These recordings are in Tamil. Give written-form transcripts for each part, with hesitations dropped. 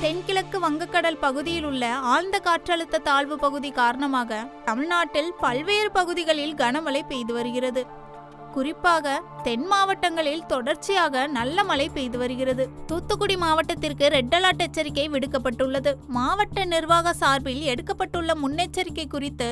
தென்கிழக்கு வங்கக்கடல் பகுதியில் உள்ள ஆழ்ந்த காற்றழுத்த தாழ்வு பகுதி காரணமாக தமிழ்நாட்டில் பல்வேறு பகுதிகளில் கனமழை பெய்து வருகிறது. குறிப்பாக தென் மாவட்டங்களில் தொடர்ச்சியாக நல்ல மழை பெய்து வருகிறது. தூத்துக்குடி மாவட்டத்திற்கு ரெட் அலர்ட் எச்சரிக்கை விடுக்கப்பட்டுள்ளது. மாவட்ட நிர்வாக சார்பில் எடுக்கப்பட்டுள்ள முன்னெச்சரிக்கை குறித்து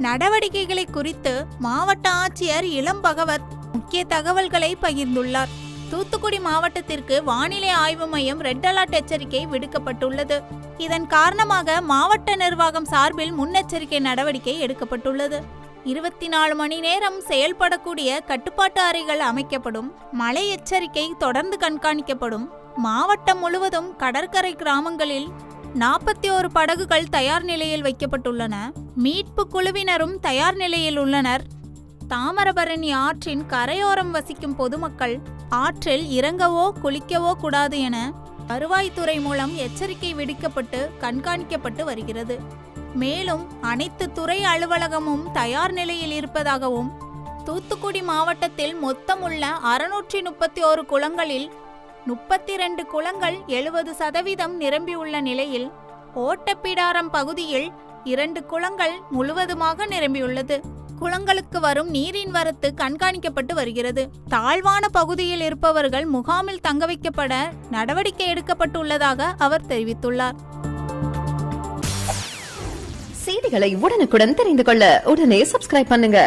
நடவடிக்கைகளை குறித்து மாவட்ட ஆட்சியர் இளம் பகவத் முக்கிய தகவல்களை பகிர்ந்துள்ளார். தூத்துக்குடி மாவட்டத்திற்கு வானிலை ஆய்வு மையம் ரெட் அலர்ட் எச்சரிக்கை விடுக்கப்பட்டுள்ளது. இதன் காரணமாக மாவட்ட நிர்வாகம் சார்பில் முன்னெச்சரிக்கை நடவடிக்கை எடுக்கப்பட்டுள்ளது. 24 மணி நேரம் செயல்படக்கூடிய கட்டுப்பாட்டு அறைகள் அமைக்கப்படும். மழை எச்சரிக்கை தொடர்ந்து கண்காணிக்கப்படும். மாவட்டம் முழுவதும் கடற்கரை கிராமங்களில் 41 படகுகள் தயார் நிலையில் வைக்கப்பட்டுள்ளன. மீட்பு குழுவினரும் தயார் நிலையில் உள்ளனர். தாமிரபரணி ஆற்றின் கரையோரம் வசிக்கும் பொதுமக்கள் ஆற்றில் இறங்கவோ குளிக்கவோ கூடாது என வருவாய்த்துறை மூலம் எச்சரிக்கை விடுக்கப்பட்டு கண்காணிக்கப்பட்டு வருகிறது. மேலும் அனைத்து துறை அலுவலகமும் தயார் நிலையில் இருப்பதாகவும் தூத்துக்குடி மாவட்டத்தில் மொத்தம் உள்ள 631 குளங்களில் 32 குளங்கள் 70% நிரம்பியுள்ள நிலையில் ஓட்டப்பிடாரம் பகுதியில் 2 குளங்கள் முழுவதுமாக நிரம்பியுள்ளது. குளங்களுக்கு வரும் நீரின் வரத்து கண்காணிக்கப்பட்டு வருகிறது. தாழ்வான பகுதியில் இருப்பவர்கள் முகாமில் தங்க வைக்கப்பட நடவடிக்கை எடுக்கப்பட்டுள்ளதாக அவர் தெரிவித்துள்ளார். செய்திகளை உடனுக்குடன் தெரிந்து கொள்ள உடனே சப்ஸ்கிரைப் பண்ணுங்க.